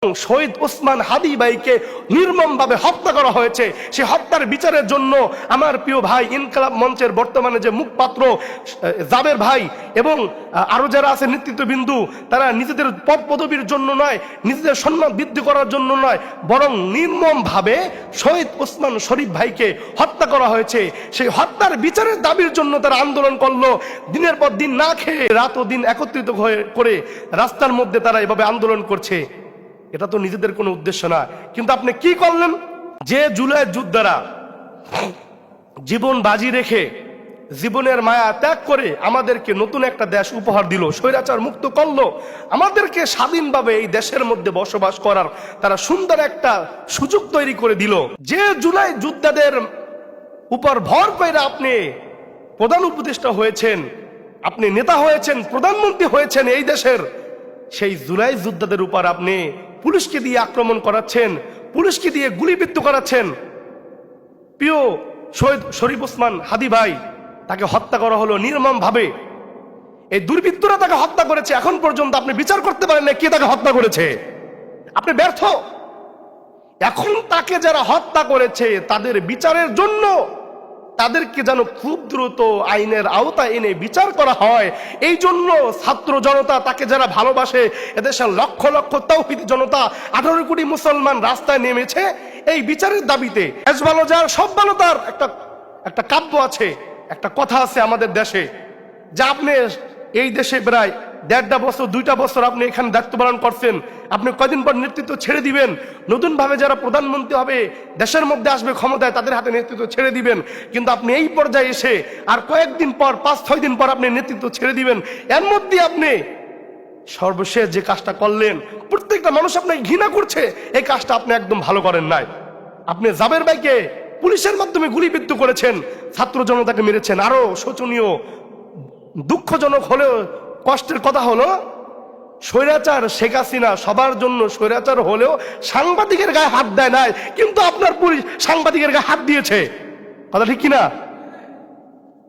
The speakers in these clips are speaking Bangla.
শহীদ ওসমান হাদি ভাইকে নির্মমভাবে হত্যা করা হয়েছে। সে হত্যার বিচারের জন্য আমার প্রিয় ভাই ইনকলাব মঞ্চের বর্তমানে যে মুখপাত্র জাবের ভাই এবং আরো যারা আছে নেতৃত্ববিন্দু, তারা নিজেদের পদ পদবীর জন্য নয়, নিজেদের সম্মান বৃদ্ধি করার জন্য নয়, বরং নির্মমভাবে শহীদ ওসমান শরীফ ভাইকে হত্যা করা হয়েছে। সেই হত্যার বিচারের দাবির জন্য তারা আন্দোলন করলো। দিনের পর দিন না খেয়ে রাত ও দিন একত্রিত করে রাস্তার মধ্যে তারা এভাবে আন্দোলন করছে। এটা তো নিজেদের কোনো উদ্দেশ্য না। কিন্তু আপনি কি করলেন? যে জুলাই যোদ্ধারা জীবন বাজি রেখে জীবনের মায়া ত্যাগ করে আমাদেরকে নতুন একটা দেশ উপহার দিল, স্বৈরাচার মুক্ত করলো, আমাদেরকে স্বাধীনভাবে এই দেশের মধ্যে বসবাস করার তারা সুন্দর একটা সুযোগ তৈরি করে দিল। যে জুলাই যোদ্ধাদের উপর ভর করে আপনি প্রধান উপদেষ্টা হয়েছেন, আপনি নেতা হয়েছেন, প্রধানমন্ত্রী হয়েছেন এই দেশের, সেই জুলাই যোদ্ধাদের উপর আপনি পুলিশকে দিয়ে আক্রমণ করাচ্ছেন, পুলিশকে দিয়ে গুলিবিদ্ধ করাচ্ছেন। প্রিয় শহীদ শরীফ ওসমান হাদি ভাই, তাকে হত্যা করা হলো নির্মম ভাবে। এই দুর্বৃত্তরা তাকে হত্যা করেছে, এখন পর্যন্ত আপনি বিচার করতে পারেন না কে তাকে হত্যা করেছে। আপনি ব্যর্থ। এখন তাকে যারা হত্যা করেছে তাদের বিচারের জন্য তাদেরকে যেন খুব দ্রুত আইনের আওতায় এনে বিচার করা হয়। এই জন্য ছাত্র জনতা, তাকে যারা ভালোবাসে, এদেশের লক্ষ লক্ষ তাওহীদি জনতা, 18 কোটি মুসলমান রাস্তায় নেমেছে এই বিচারের দাবিতে। এস ভালো যার সব ভালো তার একটা কাব্য আছে, একটা কথা আছে আমাদের দেশে, যা আপনি এই দেশে প্রায় 1.5 বছর 2টা বছর আপনি এখানে দায়িত্ব পালন করছেন, আপনি কয়দিন পর নেতৃত্ব ছেড়ে দিবেন। নতুন ভাবে যারা প্রধানমন্ত্রী হবে, দেশের মধ্যে আসবে ক্ষমতায়, তাদের হাতে নেতৃত্ব ছেড়ে দিবেন। কিন্তু আপনি এই পর্যায়ে এসে আর কয়েকদিন পর, 5-6 দিন পর আপনি নেতৃত্ব ছেড়ে দিবেন। এর মধ্যে আপনি সর্বশেষ যে কাজটা করলেন, প্রত্যেকটা মানুষ আপনাকে ঘৃণা করছে, এই কাজটা আপনি একদম ভালো করেন নাই। আপনি জাবের ভাইকে পুলিশের মাধ্যমে গুলিবিদ্ধ করেছেন, ছাত্র জনতাকে মেরেছেন। আরো শোচনীয়, দুঃখজনক হলেও কষ্টের কথা হলো, স্বৈরাচার শেখ হাসিনা সবার জন্য স্বৈরাচার হলেও সাংবাদিকের গায়ে হাত দেয় নাই, কিন্তু আপনার পুলিশ সাংবাদিকের গায়ে হাত দিয়েছে। কথা ঠিক কিনা?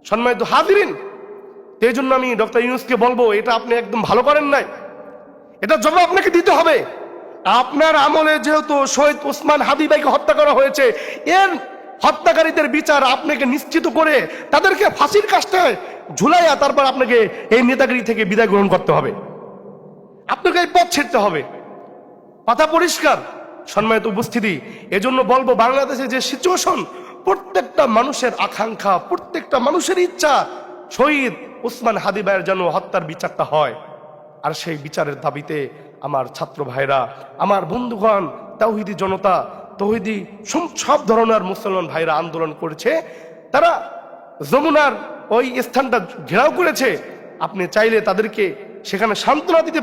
সম্মানিত হাজিরিন, এই জন্য আমি ডক্টর ইউনূসকে বলবো, এটা আপনি একদম ভালো করেন নাই, এটা জবাব আপনাকে দিতে হবে। আপনার আমলে যেহেতু শহীদ ওসমান হাদি ভাইকে হত্যা করা হয়েছে, এর হত্যাকারীদের বিচার আপনাকে নিশ্চিত করে তাদেরকে ফাঁসির কাষ্ঠে ঝুলাইয়া তারপর আপনাকে এই নেতাগিরি থেকে বিদায় গ্রহণ করতে হবে, আপনাকে এই পথ ছেড়তে হবে। কথা পরিষ্কার। সম্মানিত উপস্থিতি, এজন্য বলবো, বাংলাদেশে যে সিচুয়েশন, প্রত্যেকটা মানুষের আকাঙ্ক্ষা, প্রত্যেকটা মানুষের ইচ্ছা শহীদ ওসমান হাদি ভাইয়ের যেন হত্যার বিচারটা হয়। আর সেই বিচারের দাবিতে আমার ছাত্র ভাইরা, আমার বন্ধুগণ, তাওহীদি জনতা, তৌহিদি সব ধরনের মুসলমান ভাইরা আন্দোলন করেছে। তারা যমুনার ওই স্থানটা ঘেরাও করেছে। আপনি চাইলে তাদেরকে সেখানে সান্ত্বনা দিতে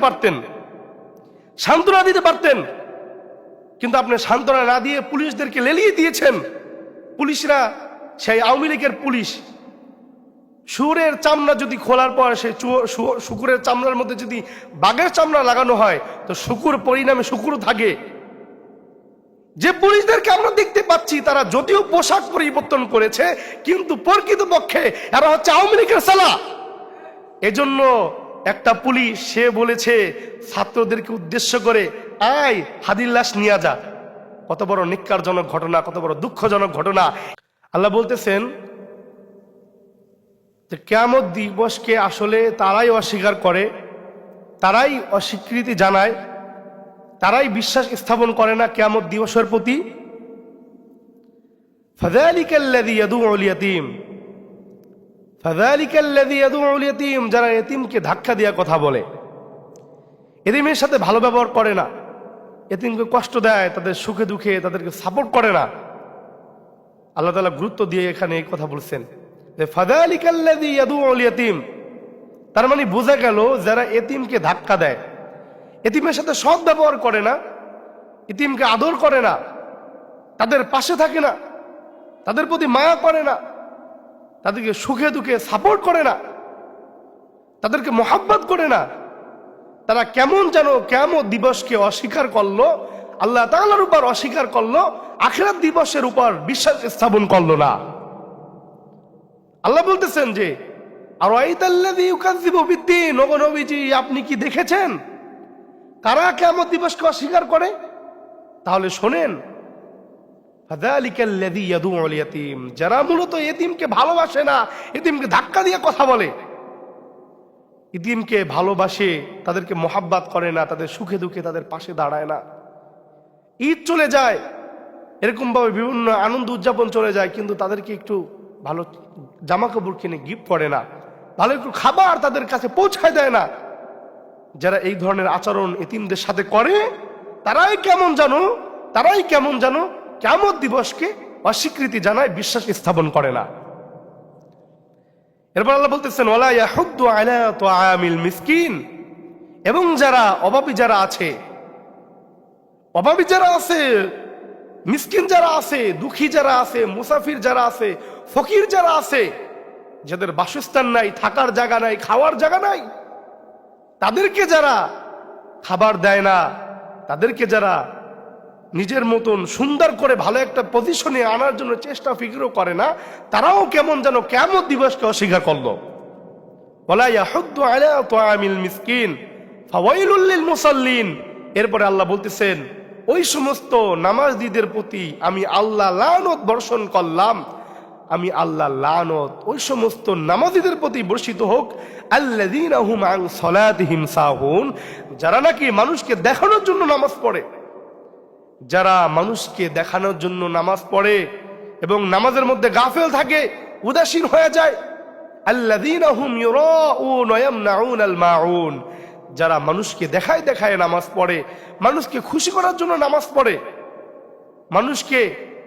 পারতেন, কিন্তু আপনি সান্ত্বনা না দিয়ে পুলিশদেরকে লেলিয়ে দিয়েছেন। পুলিশরা সেই আওয়ামী লীগের পুলিশ, শুয়োরের চামড়া যদি খোলার পর সেই শুকুরের চামড়ার মধ্যে যদি বাঘের চামড়া লাগানো হয়, তো শুকুর পরিণামে শুকুর থাকে। যে পুলিশদেরকে আমরা দেখতে পাচ্ছি, তারা যদিও পোশাক পরিবর্তন করেছে, কিন্তু প্রকৃতপক্ষে এরা হচ্ছে আওয়ামী লীগের সালা। এজন্য একটা পুলিশ, সে বলেছে ছাত্রদেরকে উদ্দেশ্য করে, আয় হাদির লাশ নিয়ে যা। কত বড় নিক্কারজনক ঘটনা, কত বড় দুঃখজনক ঘটনা। আল্লাহ বলতেছেন যে কিয়ামত দিবসকে আসলে তারাই অস্বীকার করে, তারাই অস্বীকৃতি জানায়, তারাই বিশ্বাস স্থাপন করে না কিয়ামত দিবসের প্রতি। ফাযালিকাল্লাযী ইয়াদউল ইয়াতীম, ফাযালিকাল্লাযী ইয়াদউল ইয়াতীম, যারা এতিমকে ধাক্কা দিয়ে কথা বলে, এতিমের সাথে ভালো ব্যবহার করে না, এতিমকে কষ্ট দেয়, তাদের সুখে দুঃখে তাদেরকে সাপোর্ট করে না। আল্লাহ তাআলা গুরুত্ব দিয়ে এখানে এই কথা বলছেন যে ফাযালিকাল্লাযী ইয়াদউল ইয়াতীম। তার মানে বোঝা গেল, যারা এতিমকে ধাক্কা দেয়, এতিমের সাথে সৎ ব্যবহার করে না, এতিমকে আদর করে না, তাদের পাশে থাকে না, তাদের প্রতি মায়া করে না, তাদেরকে সুখে দুঃখে সাপোর্ট করে না, তাদেরকে মহব্বত করে না, তারা কেমন যেন কিয়ামত দিবসকে অস্বীকার করলো, আল্লাহ তাআলার উপর অস্বীকার করলো, আখিরাত দিবসের উপর বিশ্বাস স্থাপন করলো না। আল্লাহ বলতেছেন যে আরাইতাল্লাযী ইউকাযযিবু বিদ্দীন, ওগো নবীজি, আপনি কি দেখেছেন কারা কিয়ামত দিবসকে অস্বীকার করে? তাহলে শোনেন, ফাযালিকাল্লাযী ইয়াদুউল ইয়াতীম, যারা মূলত এতিমকে ভালোবাসে না, এতিমকে ধাক্কা দিয়ে কথা বলে, এতিমকে ভালোবাসে, তাদেরকে মোহাব্বত করে না, তাদের সুখে দুঃখে তাদের পাশে দাঁড়ায় না। ঈদ চলে যায়, এরকম ভাবে বিভিন্ন আনন্দ উদযাপন চলে যায়, কিন্তু তাদেরকে একটু ভালো জামা কাপড় কিনে গিফট করে না, ভালো একটু খাবার তাদের কাছে পৌঁছায় দেয় না। যারা এই ধরনের আচরণ এতিমদের সাথে করে, তারাই কেমন জানো কিয়ামত দিবসকে অস্বীকৃতি জানায়, বিশ্বাস স্থাপন করে না। এরপর আল্লাহ বলতেছেন, ওয়ালা ইয়াহুদ্দু আলা তুআমিল মিসকিন, এবং যারা অভাবী যারা আছে, মিসকিন যারা আছে, দুঃখী যারা আছে, মুসাফির যারা আছে, ফকির যারা আছে, যাদের বাসস্থান নাই, থাকার জায়গা নাই, খাওয়ার জায়গা নাই, তাদেরকে যারা খাবার দেয় না, তাদেরকে যারা নিজের মতন সুন্দর করে ভালো একটা পজিশনে আনার জন্য চেষ্টা ফিকিরও করে না, তারাও কেমন যেন কিয়ামত দিবসকে অস্বীকার করলো। ওয়ালা ইয়াহুদ্দু আলা তুআমিল মিসকিন ফাওয়াইলুল লিল মুসাল্লিন। এরপরে আল্লাহ বলতেছেন, ওই সমস্ত নামাজীদের প্রতি আমি আল্লাহ লানত বর্ষণ করলাম, আমি আল্লাহ লানত ওই সমস্ত নামাজীদের প্রতি বর্ষিত হোক, আল্লাযীনা হুম আন সালাতিহিম সাহুন, যারা নাকি মানুষকে দেখানোর জন্য নামাজ পড়ে, যারা মানুষকে দেখানোর জন্য নামাজ পড়ে এবং নামাজের মধ্যে গাফেল থাকে, উদাসীন হয়ে যায়। আল্লাযীনা হুম ইউরাউন ওয়া ইয়ামনাউনাল মাউন, যারা মানুষকে দেখায় নামাজ পড়ে, মানুষকে খুশি করার জন্য নামাজ পড়ে, মানুষকে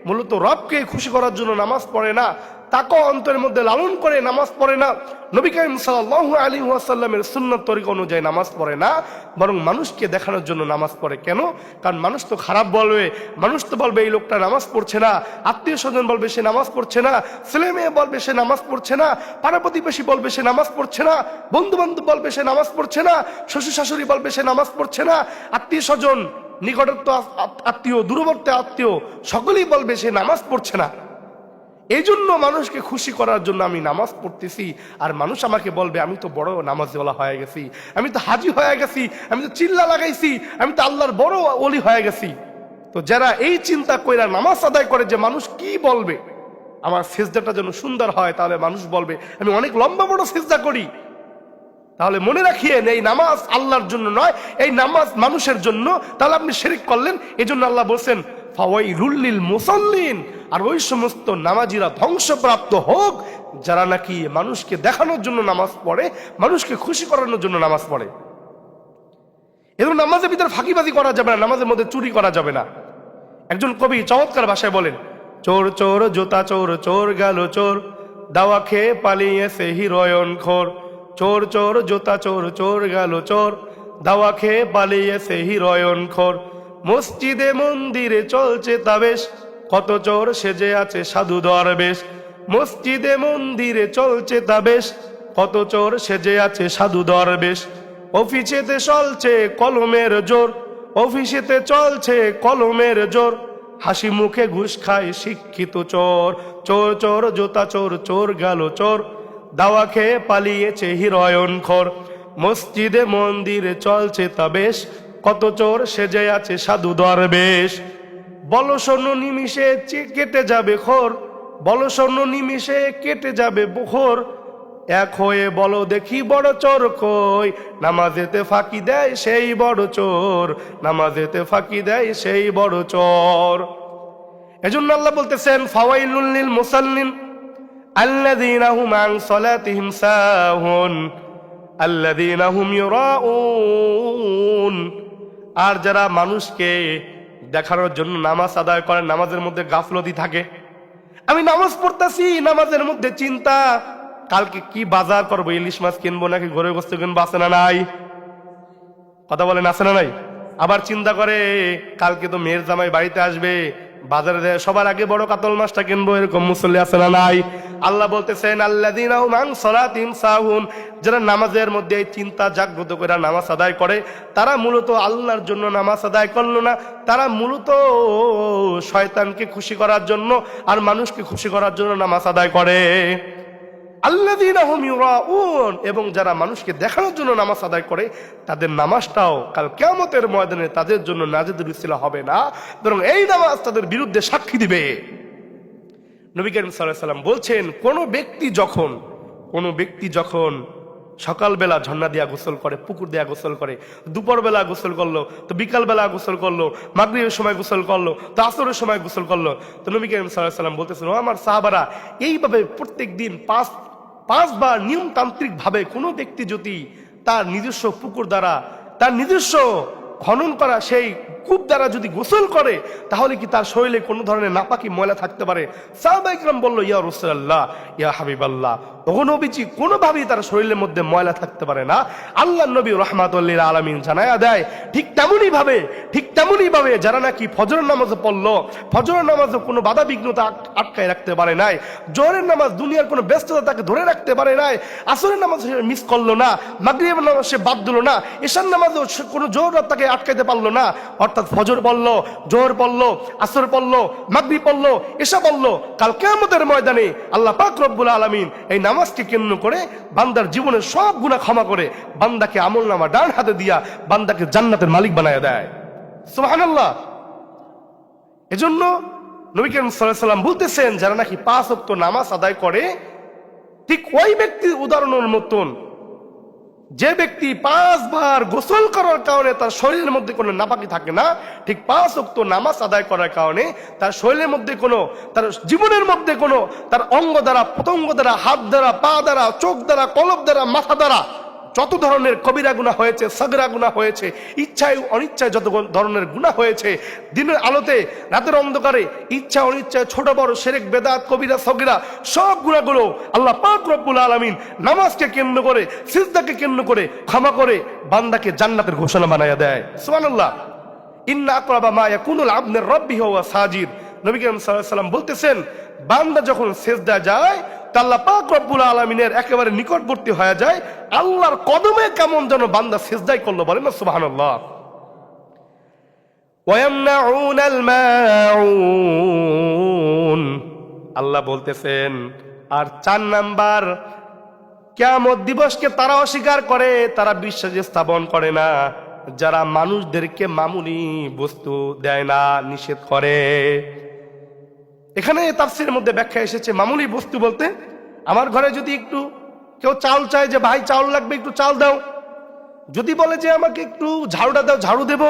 মূলত রবকে খুশি করার জন্য নামাজ পড়ে না, তাকওয়া অন্তরের মধ্যে লালন করে নামাজ পড়ে না, নবী কারীম সাল্লাল্লাহু আলাইহি ওয়াসাল্লামের সুন্নাত তরিকা অনুযায়ী নামাজ পড়ে না, বরং মানুষকে দেখানোর জন্য নামাজ পড়ে। কেন? কারণ মানুষ তো খারাপ বলবে, মানুষ তো বলবে এই লোকটা নামাজ পড়ছে না, আত্মীয় স্বজন বলবে সে নামাজ পড়ছে না, ছেলে মেয়ে বলবে সে নামাজ পড়ছে না, পাড়া প্রতিবেশী বলবে সে নামাজ পড়ছে না, বন্ধু বান্ধব বলবে সে নামাজ পড়ছে না, শ্বশুর শাশুড়ি বলবে সে নামাজ পড়ছে না, আত্মীয় স্বজন, নিকটস্থ আত্মীয়, দূরবর্তী আত্মীয়, সকলেই বলবে সে নামাজ পড়ছে না। এই জন্য মানুষকে খুশি করার জন্য আমি নামাজ পড়তেছি, আর মানুষ আমাকে বলবে আমি তো বড় নামাজওয়ালা হয়ে গেছি, আমি তো হাজি হয়ে গেছি, আমি তো চিল্লা লাগাইছি, আমি তো আল্লাহর বড় ওলি হয়ে গেছি। তো যারা এই চিন্তা কইরা নামাজ আদায় করে যে মানুষ কি বলবে, আমার সিজদাটা যেন সুন্দর হয়, তাহলে মানুষ বলবে আমি অনেক লম্বা বড় সিজদা করি, তাহলে মনে রাখিয়েন এই নামাজ আল্লাহর জন্য নয়, এই নামাজ মানুষের জন্য, তাহলে আপনি শিরক করলেন। এই জন্য আল্লাহ বলছেন ফাওয়াইলুল লিল মুসাল্লিন, আর ওই সমস্ত নামাজিরা ধ্বংসপ্রাপ্ত হোক যারা নাকি মানুষকে দেখানোর জন্য নামাজ পড়ে, মানুষকে খুশি করানোর জন্য নামাজ পড়ে। এজন্য নামাজের ভিতরে ফাঁকিবাজি করা যাবে না, নামাজের মধ্যে চুরি করা যাবে না। একজন কবি চমৎকার ভাষায় বলেন, চোর চোর জুতা চোর, চোর গেল চোর, দাওয়া খেয়ে পালিয়েছে হিরোয়ন খোর। চোর চোর জুতা চোর, চোর গেল চোর, দাওয়া খেয়ে পালিয়েছে হিরোয়ন খোর। মসজিদে মন্দিরে চলছে তাবেশ, কত চোর সেজে আছে সাধু দরবেশ। মসজিদে মন্দিরে চলছে তাবেশ, কত চোর সেজে আছে সাধু দরবেশ। অফিসেতে চলছে কলমের জোর, অফিসেতে চলছে কলমের জোর, হাসি মুখে ঘুষ খায় শিক্ষিত চোর। চোর চোর জুতা চোর, চোর গেল চোর, দাওয়া খেয়ে পালিয়েছে হিরোয়ন খোর। মসজিদে মন্দিরে চলছে তাবেশ, কত চোর সেজে আছে সাধু দরবেশ। বলশূন্য নিমিষে কেটে যাবে খোর, বলশূন্য নিমিষে কেটে যাবে বখোর। এক হয়ে বলো দেখি বড় চোর কই, নামাজেতে ফাঁকি দেয় সেই বড় চোর, নামাজেতে ফাঁকি দেয় সেই বড় চোর। এজন্য আল্লাহ বলতেছেন ফাওয়াইলুল লিল মুসাল্লিন আল্লাযীনা হুম আন সালাতিহিম সাহুন আল্লাযীনা হুম ইউরাউন। আর যারা মানুষকে দেখানোর জন্য নামাজ আদায় করে, নামাজের মধ্যে গাফলতি থাকে। আমি নামাজ পড়তেছি, নামাজের মধ্যে চিন্তা কালকে কি বাজার করবো, ইলিশ মাছ কিনবো নাকি গরুর গোশত কিনবো, আছে না নাই? কথা বলেন, আছে না নাই? আবার চিন্তা করে কালকে তো মেয়ের জামাই বাড়িতে আসবে, বাজারে সবার আগে বড় কাতল মাছটা কিনবো, এরকম মুসল্লি আছে না নাই? আল্লাহ বলতেছেন আল্লাযীনা হুম আন সালাতিহিম সাহুন, যারা নামাজের মধ্যে এই চিন্তা জাগ্রত করে নামাজ আদায় করে, তারা মূলত আল্লাহর জন্য নামাজ আদায় করলো না, তারা মূলত শয়তানকে খুশি করার জন্য আর মানুষকে খুশি করার জন্য নামাজ আদায় করে। আল্লাযীনা হুম ইউরাউন, এবং যারা মানুষকে দেখানোর জন্য নামাজ আদায় করে তাদের নামাজটাও কাল কিয়ামতের ময়দানে তাদের জন্য নাজাতের উসিলা হবে না, বরং এই নামাজ তাদের বিরুদ্ধে সাক্ষী দিবে। নবী করিম সাল্লাল্লাহু আলাইহি ওয়াসাল্লাম বলছেন, কোনো ব্যক্তি যখন সকালবেলা ঝর্ণা দিয়া গোসল করে, পুকুর দিয়া গোসল করে, দুপুরবেলা গোসল করলো, তো বিকালবেলা গোসল করলো, মাগরিবের সময় গোসল করলো, তো আসরের সময় গোসল করলো, তো নবী করিম সাল্লাল্লাহু আলাইহি ওয়াসাল্লাম বলতেছেন, ও আমার সাহাবারা, এইভাবে প্রত্যেক দিন পাঁচবার নিয়মতান্ত্রিক ভাবে কোনো ব্যক্তি যদি তার নিজস্ব পুকুর দ্বারা, তার নিজস্ব খনন করা সেই কূপ দ্বারা যদি গোসল করে, তাহলে কি তার শরীরে কোনো ধরনের নাপাকি ময়লা থাকতে পারে? সাহাবায়ে কেরাম বলল, ইয়া রাসূলুল্লাহ, ইয়া হাবিবাল্লাহ, ওগো নবীজি, কোনোভাবেই তার শরীরের মধ্যে ময়লা থাকতে পারে না। আল্লাহর নবী রাহমাতুল লিল আলামিন জানায়া দেয়, ঠিক তেমনই ভাবে যারা নাকি ফজরের নামাজ পড়লো, ফজরের নামাজে কোনো বাধা বিঘ্নতা আটকায় রাখতে পারে নাই, জোহরের নামাজ দুনিয়ার কোনো ব্যস্ততা তাকে ধরে রাখতে পারে নাই, আসরের নামাজ মিস করলো না, মাগরিবের নামাজ সে বাদ দিল না, ঈশার নামাজও কোনো জোহর তাকে আটকাইতে পারলো না, অর্থাৎ ফজর পড়লো, জোহর পড়লো, আসর পড়লো, মাগরিব পড়লো, ঈশা পড়লো, কাল কিয়ামতের ময়দানে আল্লাহ পাক রব্বুল আলামিন এই নামাজকে কেন্দ্র করে বান্দার জীবনের সব গুনাহ ক্ষমা করে বান্দাকে আমলনামা ডান হাতে দিয়া বান্দাকে জান্নাতের মালিক বানায়া দেয়। সুবহানাল্লাহ। এজন্য নবী করিম সাল্লাল্লাহু আলাইহি ওয়াসাল্লাম বলতেছেন, যারা নাকি 5 ওয়াক্ত নামাজ আদায় করে, ঠিক ওই ব্যক্তির উদাহরণের মতন, যে ব্যক্তি 5 বার গোসল করার কারণে তার শরীরের মধ্যে কোনো নাপাকি থাকে না, ঠিক 5 ওয়াক্ত নামাজ আদায় করার কারণে তার শরীরের মধ্যে কোনো, তার জীবনের মধ্যে কোনো, তার অঙ্গ দ্বারা, পতঙ্গ দ্বারা, হাত দ্বারা, পা দ্বারা, চোখ দ্বারা, কলব দ্বারা, মাথা দ্বারা যত ধরনের কবিরা গুনাহ হয়েছে, সাগরা গুনাহ হয়েছে, ইচ্ছায় অনিচ্ছায় যত ধরনের গুনাহ হয়েছে, দিনের আলোতে রাতের অন্ধকারে ইচ্ছা অনিচ্ছায় ছোট বড় শিরক বেদাত কবিরা সগীরা সব গুনাহগুলো আল্লাহ পাক রব্বুল আলামিন নামাজকে কেন্দ্র করে, সিজদাকে কেন্দ্র করে ক্ষমা করে বান্দাকে জান্নাতের ঘোষণা বানায়া দেয়। সুবহানাল্লাহ। ইন্না আকরাবা মা ইয়াকুনুল আবদু রাব্বিহি ওয়া সাজিদ, নবী করিম সাল্লাল্লাহু আলাইহি ওয়াসাল্লাম বলতেছেন, বান্দা যখন সিজদা যায় আল্লাহ পাক রব্বুল আলামিনের একেবারে নিকটবর্তী হয়ে যায়, আল্লাহর কদমে কেমন যেন বান্দা সিজদাই করলো, বলেন না সুবহানাল্লাহ। ওয়ায়ামনাউনাল মাউন, আল্লাহ বলতেছেন, আর 4 নাম্বার, কিয়ামত দিবসকে তারা অস্বীকার করে, তারা বিশ্বাস স্থাপন করে না, যারা মানুষদেরকে মামুলি বস্তু দেয় না, নিষেধ করে। এখানে তাফসীরের মধ্যে ব্যাখ্যা এসেছে, মামুলি বস্তু বলতে আমার ঘরে যদি একটু কেউ চাল চায়, যে ভাই চাউল লাগবে, একটু চাল দাও, যদি বলে যে আমাকে একটু ঝাড়ুটা দাও, ঝাড়ু দেব,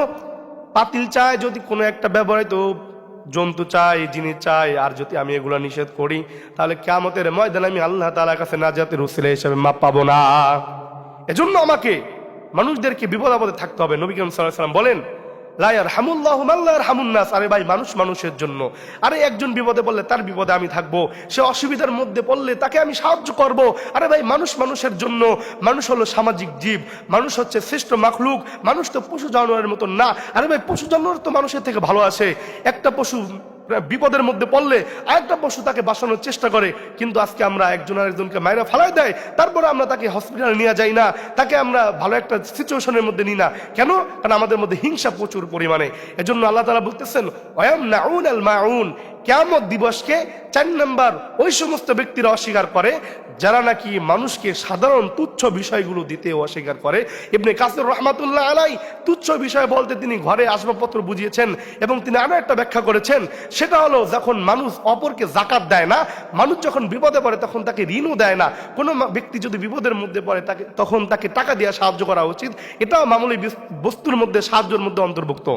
পাতিল চায়, যদি কোনো একটা ব্যবহৃত জন্তু চাই, জিনিস চাই, আর যদি আমি এগুলো নিষেধ করি, তাহলে কিয়ামতের ময়দানে আমি আল্লাহ তাআলার কাছে নাজাতের উসিলা হিসেবে মাপ পাবো না। এজন্য আমাকে মানুষদেরকে বিপদ আপদে থাকতে হবে। নবী করিম সাল্লাল্লাহু আলাইহি ওয়াসাল্লাম বলেন, লা ইয়ারহামুল্লাহু মান লা ইয়ারহামুন নাস, আরে ভাই মানুষ মানুষের জন্য, আরে একজন বিপদে পড়লে তার বিপদে আমি থাকবো, সে অসুবিধার মধ্যে পড়লে তাকে আমি সাহায্য করব, আরে ভাই মানুষ মানুষের জন্য। মানুষ হলো সামাজিক জীব, মানুষ হচ্ছে শ্রেষ্ঠ মাখলুক, মানুষ তো পশু জানোয়ারের মতো না। আরে ভাই পশু জানোয়ার তো মানুষের থেকে ভালো আছে, একটা পশু বিপদের মধ্যে পড়লে আরেকটা পশু তাকে বাঁচানোর চেষ্টা করে, কিন্তু আজকে আমরা একজন আরেকজনকে মাইরা ফালাই দেয়, তারপরে আমরা তাকে হসপিটালে নিয়ে যাই না, তাকে আমরা ভালো একটা সিচুয়েশনের মধ্যে নিই না। কেন? কারণ আমাদের মধ্যে হিংসা প্রচুর পরিমাণে। এজন্য আল্লাহ তাআলা বলতেছেন, ওয়ায়ামনাউনাল মাউন, কিয়ামত দিবসকে 4 নাম্বার ওই সমস্ত ব্যক্তিরা অস্বীকার করে যারা নাকি মানুষকে সাধারণ তুচ্ছ বিষয়গুলো দিতে অস্বীকার করে। ইবনে কাসির রাহমাতুল্লাহ আলাইহি তুচ্ছ বিষয় বলতে তিনি ঘরে আসবাবপত্র বুঝিয়েছেন, এবং তিনি আরো একটা ব্যাখ্যা করেছেন, সেটা হলো যখন মানুষ অপরকে যাকাত দেয় না, মানুষ যখন বিপদে পড়ে তখন তাকে ঋণও দেয় না, কোনো ব্যক্তি যদি বিপদের মধ্যে পড়ে তখন তাকে টাকা দিয়ে সাহায্য করা উচিত, এটাও মামুলি বস্তুর মধ্যে সাহায্যের মধ্যে অন্তর্ভুক্ত।